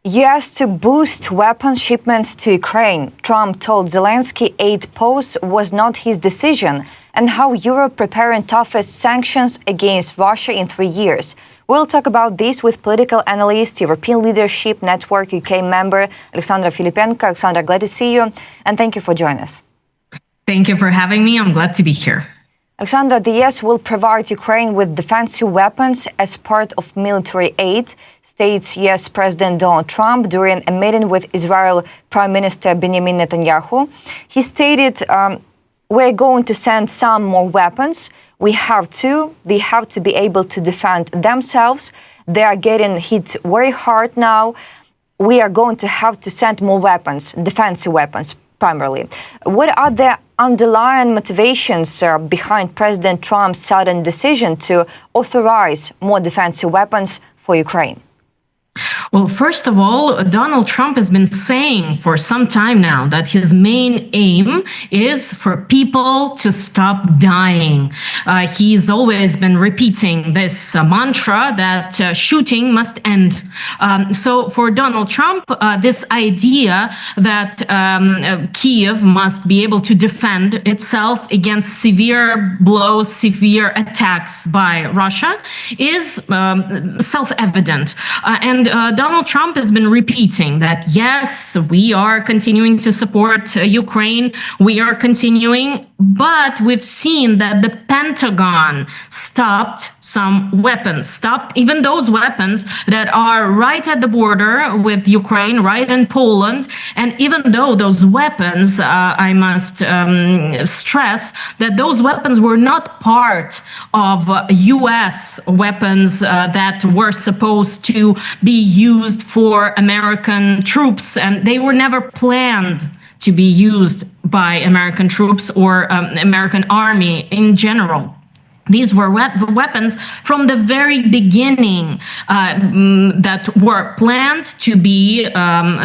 US to boost weapon shipments to Ukraine. Trump told Zelenskyy aid pause was not his decision, and how Europe preparing toughest sanctions against Russia in 3 years. We'll talk about this with political analyst, European Leadership Network UK member, Alexandra Filippenko. Alexandra, glad to see you, and thank you for joining us. Thank you for having me. I'm glad to be here. Alexandra, the US will provide Ukraine with defensive weapons as part of military aid, states US President Donald Trump during a meeting with Israel Prime Minister Benjamin Netanyahu. He stated, we're going to send some more weapons. They have to be able to defend themselves. They are getting hit very hard now. We are going to have to send more weapons, defensive weapons primarily. What are the underlying motivations behind President Trump's sudden decision to authorize more defensive weapons for Ukraine? Well, first of all, Donald Trump has been saying for some time now that his main aim is for people to stop dying. He's always been repeating this mantra that shooting must end. So for Donald Trump, this idea that Kiev must be able to defend itself against severe blows, severe attacks by Russia is self-evident. And Donald Trump has been repeating that, yes, we are continuing to support Ukraine, we are continuing, but we've seen that the Pentagon stopped some weapons, stopped even those weapons that are right at the border with Ukraine, right in Poland. And even though those weapons, I must stress that those weapons were not part of US weapons that were supposed to be used for American troops, and they were never planned to be used by American troops or American army in general. These were weapons from the very beginning that were planned to be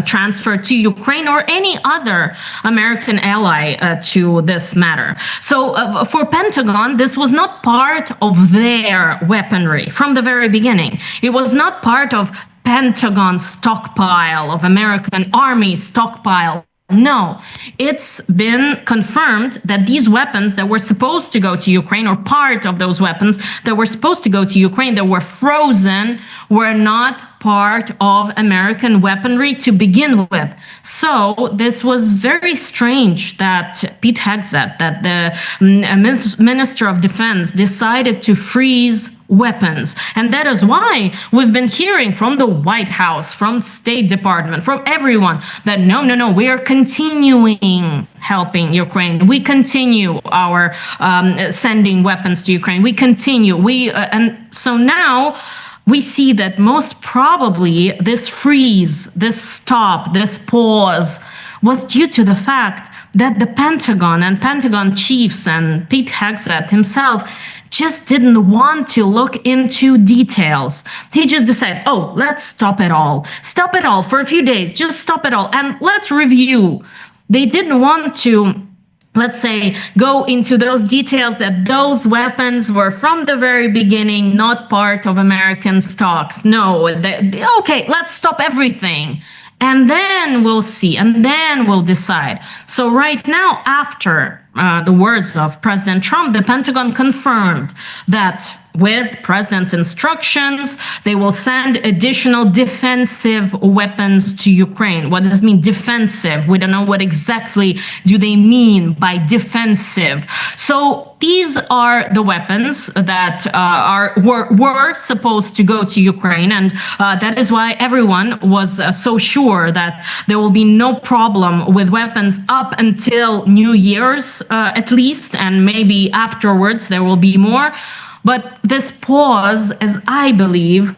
transferred to Ukraine or any other American ally to this matter. So for Pentagon, this was not part of their weaponry from the very beginning. It was not part of Pentagon stockpile, of American army stockpile. No, it's been confirmed that these weapons that were supposed to go to Ukraine, or part of those weapons that were supposed to go to Ukraine that were frozen, were not part of American weaponry to begin with. So this was very strange that Pete Hegseth, that the Minister of Defense, decided to freeze weapons. And that is why we've been hearing from the White House, from State Department, from everyone that no, we are continuing helping Ukraine. We continue our sending weapons to Ukraine. We continue. And so now we see that most probably this freeze, this stop, this pause was due to the fact that the Pentagon and Pentagon chiefs and Pete Hegseth himself just didn't want to look into details. He just decided, oh, let's stop it all. Stop it all for a few days. Just stop it all. And let's review. They didn't want to, let's say, go into those details that those weapons were from the very beginning not part of American stocks. No, okay, let's stop everything. And then we'll see, and then we'll decide. So right now, after the words of President Trump, the Pentagon confirmed that with President's instructions, they will send additional defensive weapons to Ukraine. What does this mean, defensive? We don't know what exactly do they mean by defensive. So these are the weapons that were supposed to go to Ukraine, and that is why everyone was so sure that there will be no problem with weapons up until New Year's at least, and maybe afterwards there will be more. But this pause, as I believe,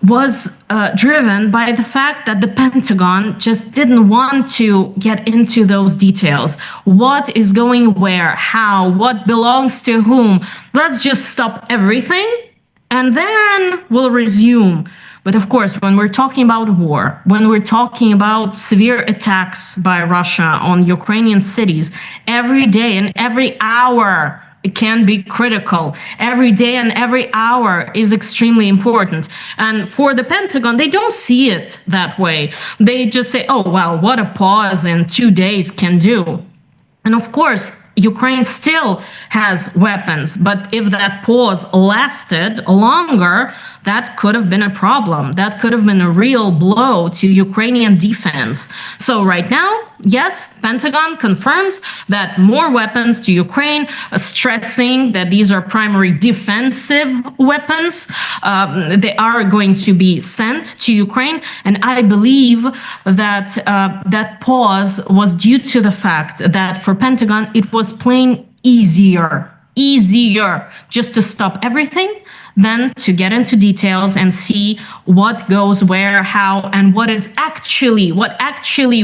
was driven by the fact that the Pentagon just didn't want to get into those details. What is going where, how, what belongs to whom? Let's just stop everything and then we'll resume. But of course, when we're talking about war, when we're talking about severe attacks by Russia on Ukrainian cities, every day and every hour it can be critical. Every day and every hour is extremely important. And for the Pentagon, they don't see it that way. They just say, oh, well, what a pause in 2 days can do. And of course, Ukraine still has weapons, but if that pause lasted longer, that could have been a problem. That could have been a real blow to Ukrainian defense. So right now, yes, Pentagon confirms that more weapons to Ukraine, stressing that these are primary defensive weapons. They are going to be sent to Ukraine. And I believe that that pause was due to the fact that for Pentagon, it was plain easier just to stop everything than to get into details and see what goes where, how, and what actually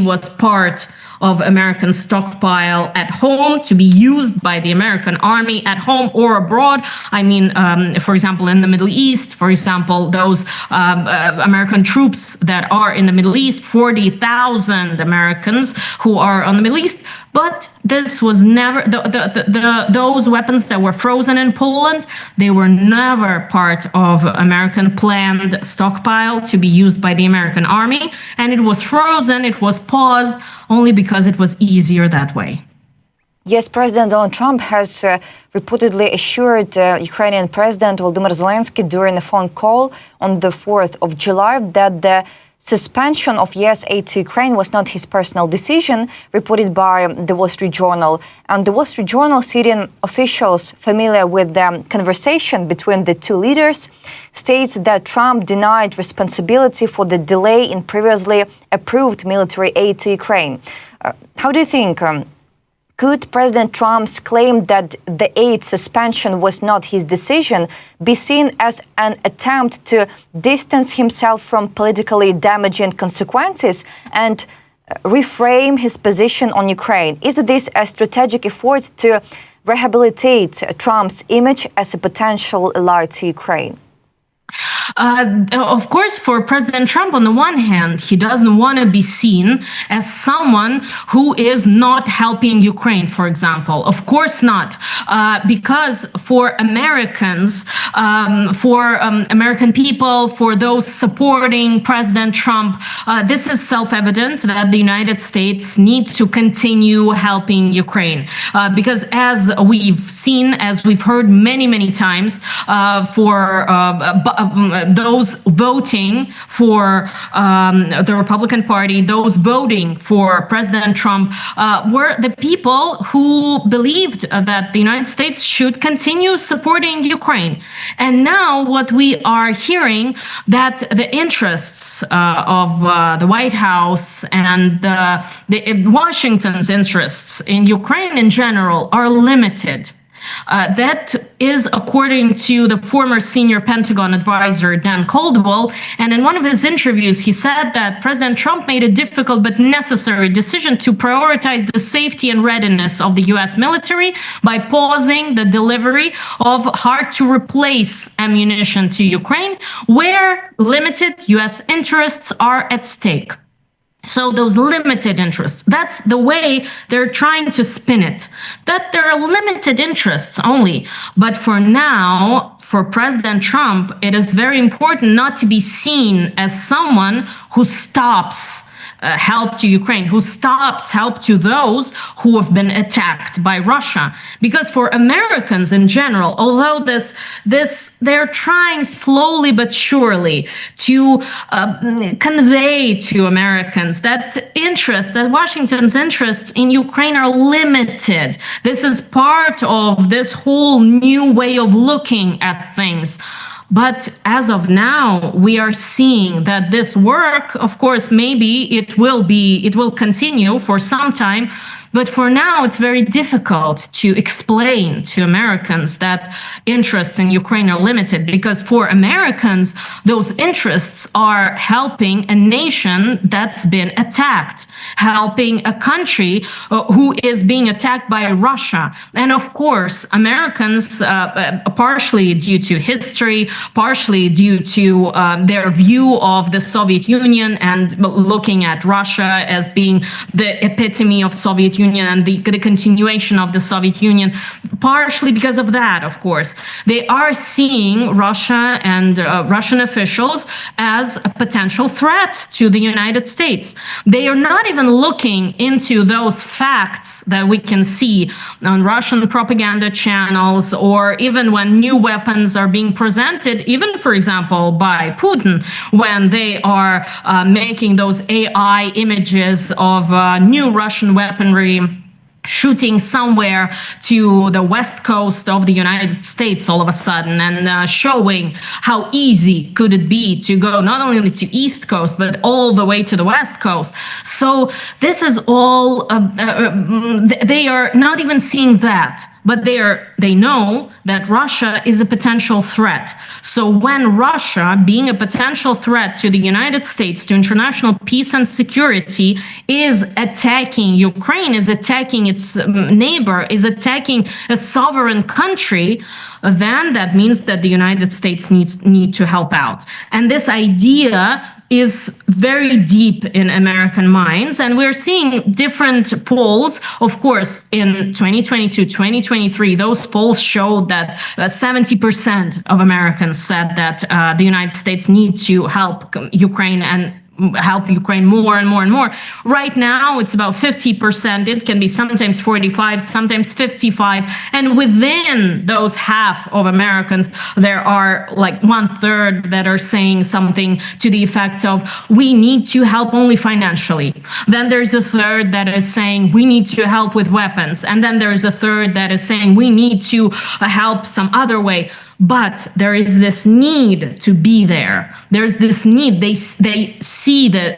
was part of American stockpile at home to be used by the American army at home or abroad. I mean, for example, in the Middle East, for example, those American troops that are in the Middle East, 40,000 Americans who are on the Middle East. But this was never, those weapons that were frozen in Poland, they were never part of American planned stockpile to be used by the American army. And it was frozen, it was paused only because it was easier that way. Yes, President Donald Trump has reportedly assured Ukrainian President Volodymyr Zelenskyy during a phone call on the 4th of July that the suspension of U.S. aid to Ukraine was not his personal decision, reported by the Wall Street Journal. And the Wall Street Journal, citing officials familiar with the conversation between the two leaders, states that Trump denied responsibility for the delay in previously approved military aid to Ukraine. How do you think? Could President Trump's claim that the aid suspension was not his decision be seen as an attempt to distance himself from politically damaging consequences and reframe his position on Ukraine? Is this a strategic effort to rehabilitate Trump's image as a potential ally to Ukraine? Of course, for President Trump, on the one hand, he doesn't want to be seen as someone who is not helping Ukraine, for example. Of course not, because for Americans, for American people, for those supporting President Trump, this is self-evident that the United States needs to continue helping Ukraine. Because as we've seen, as we've heard many, many times, for those voting for the Republican Party, those voting for President Trump, were the people who believed that the United States should continue supporting Ukraine. And now what we are hearing, that the interests of the White House and Washington's interests in Ukraine in general are limited. That is according to the former senior Pentagon advisor, Dan Caldwell. And in one of his interviews, he said that President Trump made a difficult but necessary decision to prioritize the safety and readiness of the U.S. military by pausing the delivery of hard-to-replace ammunition to Ukraine, where limited U.S. interests are at stake. So those limited interests, that's the way they're trying to spin it, that there are limited interests only. But for now, for President Trump, it is very important not to be seen as someone who stops help to Ukraine, who stops help to those who have been attacked by Russia. Because for Americans in general, although they're trying slowly but surely to convey to Americans that Washington's interests in Ukraine are limited. This is part of this whole new way of looking at things. But as of now, we are seeing that this work, of course, maybe it will continue for some time. But for now, it's very difficult to explain to Americans that interests in Ukraine are limited, because for Americans, those interests are helping a nation that's been attacked, helping a country who is being attacked by Russia. And of course, Americans, partially due to history, partially due to their view of the Soviet Union and looking at Russia as being the epitome of Soviet Union, Union and the continuation of the Soviet Union, partially because of that, of course. They are seeing Russia and Russian officials as a potential threat to the United States. They are not even looking into those facts that we can see on Russian propaganda channels, or even when new weapons are being presented, even, for example, by Putin, when they are making those AI images of new Russian weaponry shooting somewhere to the west coast of the United States all of a sudden, and showing how easy could it be to go not only to East Coast but all the way to the West Coast. So this is all they are not even seeing that, but they know that Russia is a potential threat. So when Russia, being a potential threat to the United States, to international peace and security, is attacking Ukraine, is attacking its neighbor, is attacking a sovereign country, then that means that the United States need to help out. And this idea is very deep in American minds, and we're seeing different polls. Of course, in 2022, 2023, those polls showed that 70% of Americans said that the United States need to help Ukraine and help Ukraine more and more and more. Right now, it's about 50%. It can be sometimes 45, sometimes 55. And within those half of Americans, there are like 1/3 that are saying something to the effect of, we need to help only financially. Then there's a third that is saying we need to help with weapons. And then there's a third that is saying we need to help some other way. But there is this need to be there. There's this need. They see that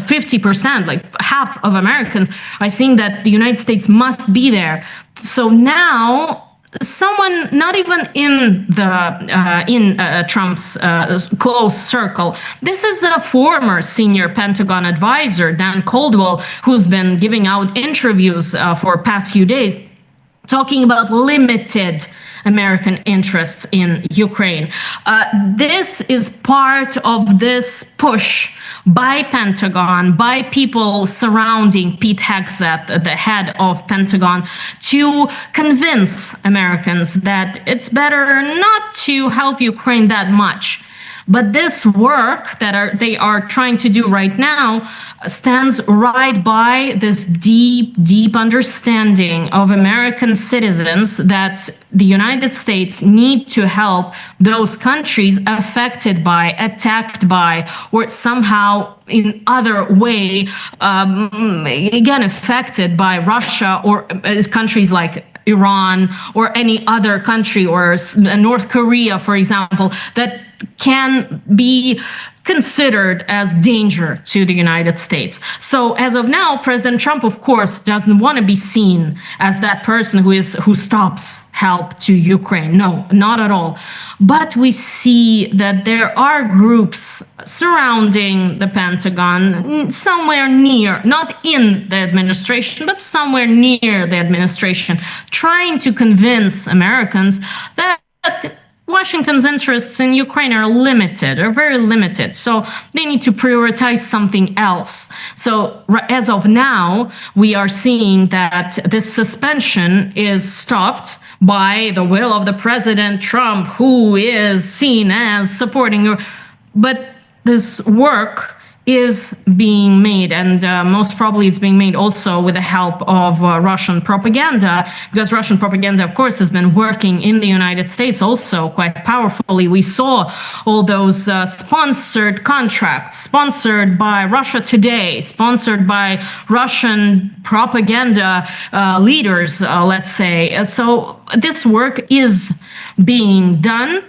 50%, like half of Americans, are seeing that the United States must be there. So now, someone not even in Trump's close circle. This is a former senior Pentagon advisor, Dan Caldwell, who's been giving out interviews for past few days, talking about limited American interests in Ukraine. This is part of this push by Pentagon, by people surrounding Pete Hegseth, the head of Pentagon, to convince Americans that it's better not to help Ukraine that much. But this work that they are trying to do right now stands right by this deep, deep understanding of American citizens that the United States need to help those countries affected by, attacked by, or somehow in other way, again, affected by Russia or countries like Iran or any other country, or North Korea, for example, that can be considered as danger to the United States. So as of now, President Trump, of course, doesn't want to be seen as that person who stops help to Ukraine. No, not at all. But we see that there are groups surrounding the Pentagon, somewhere near, not in the administration, but somewhere near the administration, trying to convince Americans that Washington's interests in Ukraine are limited, are very limited. So they need to prioritize something else. So as of now, we are seeing that this suspension is stopped by the will of the President Trump, who is seen as supporting. But this work is being made, and most probably it's being made also with the help of Russian propaganda, because Russian propaganda, of course, has been working in the United States also quite powerfully. We saw all those sponsored contracts, sponsored by Russia Today, sponsored by Russian propaganda leaders, let's say. So this work is being done.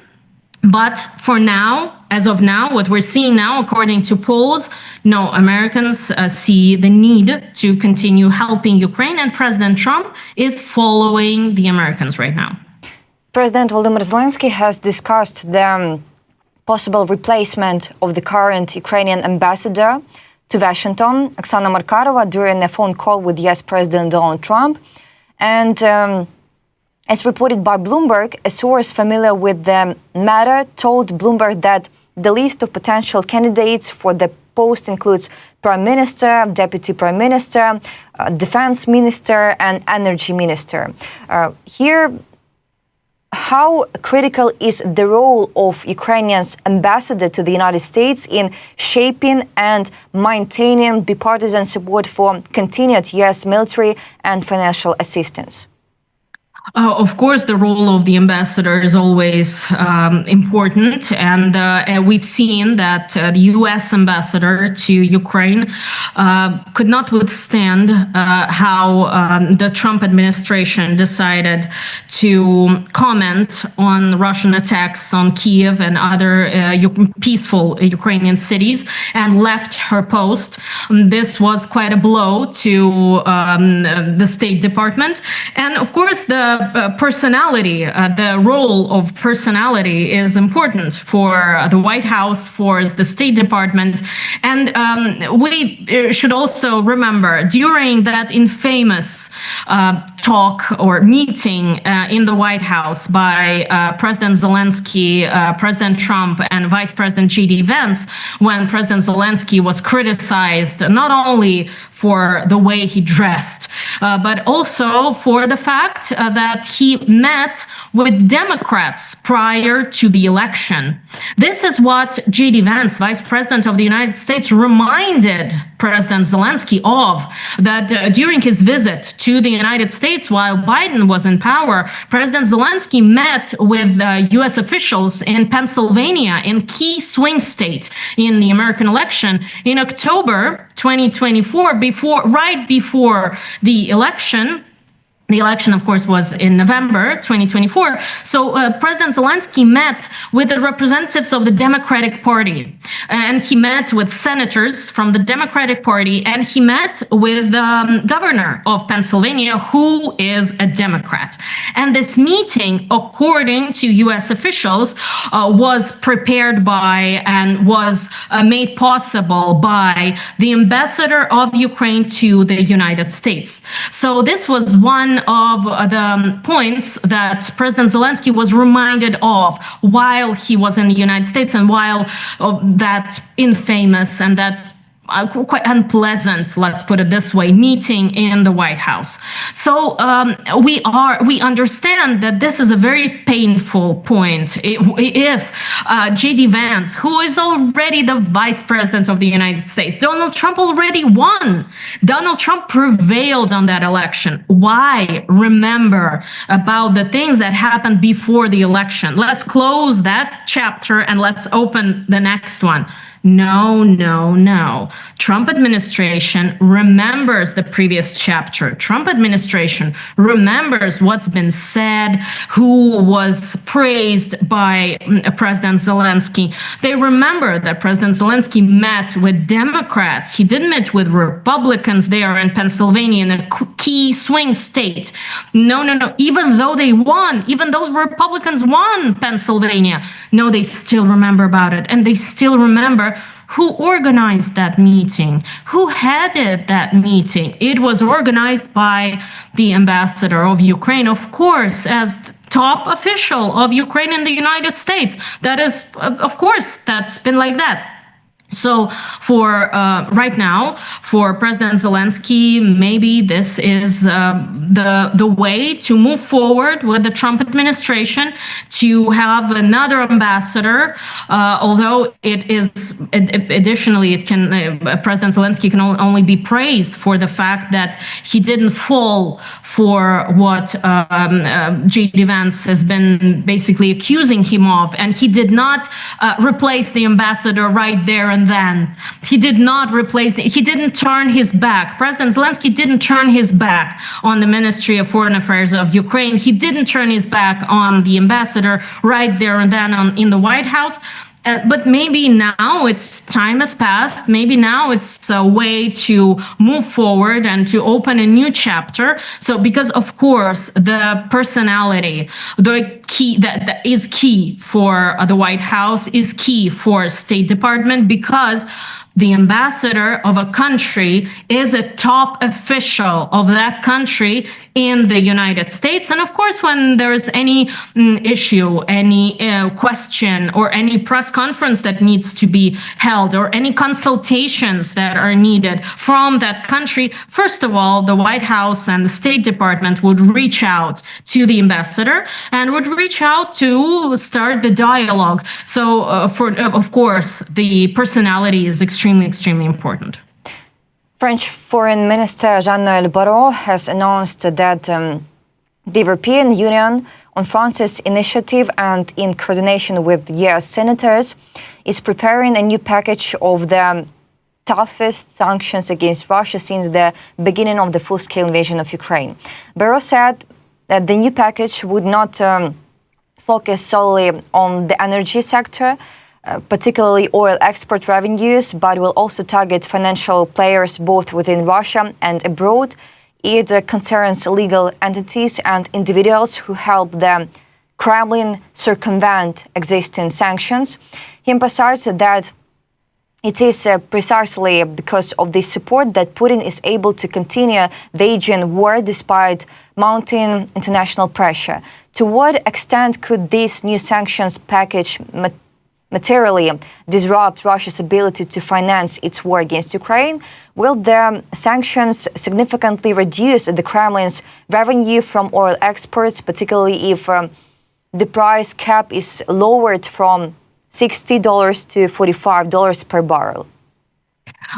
But for now, as of now, what we're seeing now, according to polls, no, Americans see the need to continue helping Ukraine, and President Trump is following the Americans right now. President Volodymyr Zelenskyy has discussed the possible replacement of the current Ukrainian ambassador to Washington, Oksana Markarova, during a phone call with US President Donald Trump. And as reported by Bloomberg, a source familiar with the matter told Bloomberg that the list of potential candidates for the post includes Prime Minister, Deputy Prime Minister, Defense Minister, and Energy Minister. Here, how critical is the role of Ukrainian's ambassador to the United States in shaping and maintaining bipartisan support for continued U.S. military and financial assistance? Of course, the role of the ambassador is always important, and we've seen that the U.S. ambassador to Ukraine could not withstand how the Trump administration decided to comment on Russian attacks on Kiev and other peaceful Ukrainian cities, and left her post. This was quite a blow to the State Department, and of course the personality, the role of personality is important for the White House, for the State Department. And we should also remember, during that infamous talk or meeting in the White House by President Zelenskyy, President Trump, and Vice President J.D. Vance, when President Zelenskyy was criticized not only for the way he dressed, but also for the fact that he met with Democrats prior to the election. This is what J.D. Vance, Vice President of the United States, reminded President Zelenskyy of, that during his visit to the United States while Biden was in power, President Zelenskyy met with U.S. officials in Pennsylvania, in key swing state in the American election, in October 2024, right before the election. The election, of course, was in November 2024. So President Zelenskyy met with the representatives of the Democratic Party, and he met with senators from the Democratic Party, and he met with the governor of Pennsylvania, who is a Democrat. And this meeting, according to U.S. officials, was prepared by and was made possible by the ambassador of Ukraine to the United States. So this was one of the points that President Zelenskyy was reminded of while he was in the United States, and while that infamous and that quite unpleasant, let's put it this way, meeting in the White House. So we understand that this is a very painful point. If J.D. Vance, who is already the Vice President of the United States, Donald Trump already won. Donald Trump prevailed on that election. Why remember about the things that happened before the election? Let's close that chapter and let's open the next one. No, no, no. Trump administration remembers the previous chapter. Trump administration remembers what's been said, who was praised by President Zelenskyy. They remember that President Zelenskyy met with Democrats. He didn't meet with Republicans there in Pennsylvania, in a key swing state. No, no, no. Even though they won, even though Republicans won Pennsylvania, no, they still remember about it. And they still remember who organized that meeting, who headed that meeting. It was organized by the ambassador of Ukraine, of course, as top official of Ukraine in the United States. That is, of course, that's been like that. So for right now, for President Zelenskyy, maybe this is the way to move forward with the Trump administration, to have another ambassador, although it is additionally, it can President Zelenskyy can only be praised for the fact that he didn't fall for what J.D. Vance has been basically accusing him of, and he did not replace the ambassador right there and then. He did not replace, he didn't turn his back. President Zelenskyy didn't turn his back on the Ministry of Foreign Affairs of Ukraine. He didn't turn his back on the ambassador right there and then in the White House. But maybe now time has passed. Maybe now it's a way to move forward and to open a new chapter. So because of course the personality, the key that is key for the White House, is key for State Department, because the ambassador of a country is a top official of that country in the United States. And of course, when there's any issue, any question, or any press conference that needs to be held, or any consultations that are needed from that country, first of all, the White House and the State Department would reach out to the ambassador and would reach out to start the dialogue. So, of course, the personality is extremely, extremely important. French Foreign Minister Jean-Noël Barrot has announced that the European Union, on France's initiative and in coordination with US senators, is preparing a new package of the toughest sanctions against Russia since the beginning of the full-scale invasion of Ukraine. Barrot said that the new package would not focus solely on the energy sector, particularly oil export revenues, but will also target financial players both within Russia and abroad. It concerns legal entities and individuals who help the Kremlin circumvent existing sanctions. He emphasized that it is precisely because of this support that Putin is able to continue waging war despite mounting international pressure. To what extent could this new sanctions package materially disrupt Russia's ability to finance its war against Ukraine? Will the sanctions significantly reduce the Kremlin's revenue from oil exports, particularly if the price cap is lowered from $60 to $45 per barrel?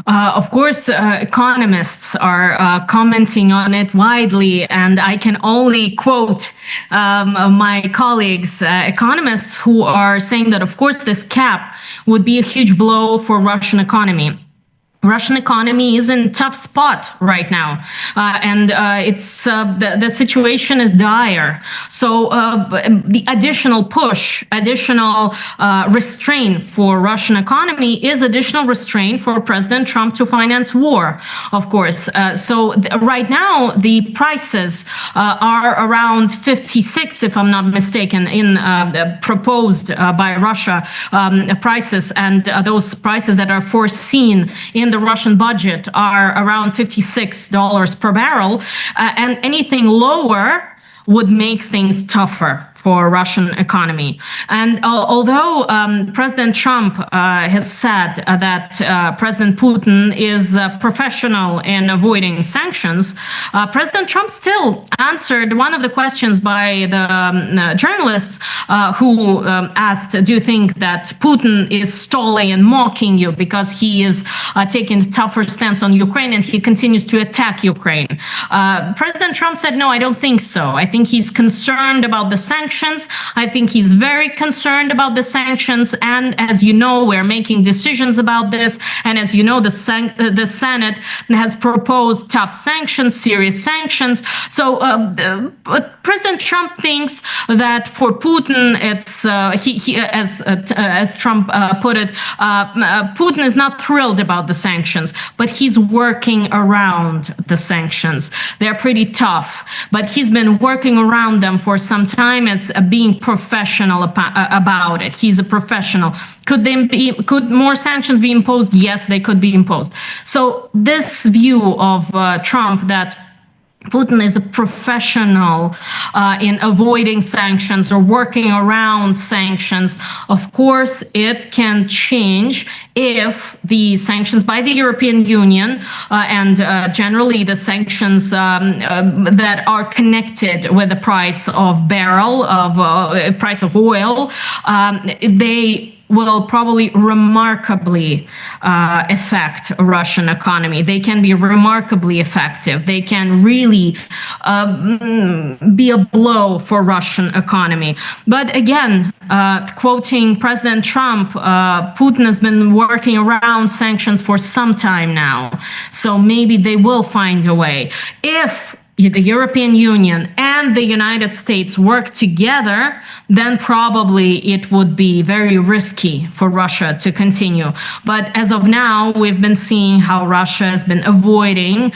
Of course, economists are commenting on it widely, and I can only quote my colleagues, economists, who are saying that, of course, this cap would be a huge blow for Russian economy. Russian economy is in a tough spot right now, and it's the situation is dire. So the additional push, additional restraint for Russian economy is additional restraint for President Trump to finance war, of course. So right now, the prices are around 56, if I'm not mistaken, in proposed by Russia prices, and those prices that are foreseen in the Russian budget are around $56 per barrel, and anything lower would make things tougher for Russian economy. And although President Trump has said that President Putin is a professional in avoiding sanctions, President Trump still answered one of the questions by the journalists who asked, do you think that Putin is stalling and mocking you because he is taking a tougher stance on Ukraine and he continues to attack Ukraine? President Trump said, no, I don't think so. I think he's concerned about the sanctions. I think he's very concerned about the sanctions. And as you know, we're making decisions about this. And as you know, the Senate has proposed tough sanctions, serious sanctions. So President Trump thinks that for Putin, it's as Trump put it, Putin is not thrilled about the sanctions, but he's working around the sanctions. They're pretty tough, but he's been working around them for some time as being professional about it. He's a professional. Could more sanctions be imposed? Yes, they could be imposed. So this view of Trump that Putin is a professional in avoiding sanctions or working around sanctions. Of course, it can change if the sanctions by the European Union and generally the sanctions that are connected with the price of barrel of price of oil, they will probably remarkably affect Russian economy. They can be remarkably effective. They can really be a blow for Russian economy. But again, quoting President Trump, Putin has been working around sanctions for some time now. So maybe they will find a way. If the European Union and the United States work together, then probably it would be very risky for Russia to continue. But as of now, we've been seeing how Russia has been avoiding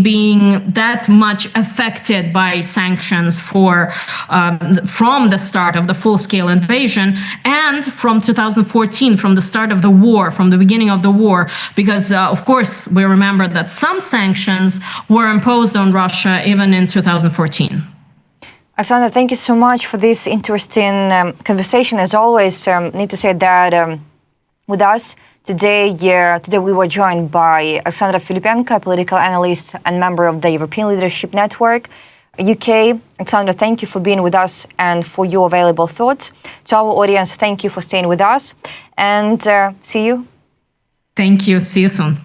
being that much affected by sanctions from the start of the full-scale invasion and from 2014, from the start of the war, from the beginning of the war, because of course we remember that some sanctions were imposed on Russia, even in 2014. Alexandra, thank you so much for this interesting conversation. As always, need to say that with us today we were joined by Alexandra Filippenko, a political analyst and member of the European Leadership Network, UK. Alexandra, thank you for being with us and for your valuable thoughts. To our audience, thank you for staying with us, and see you. Thank you. See you soon.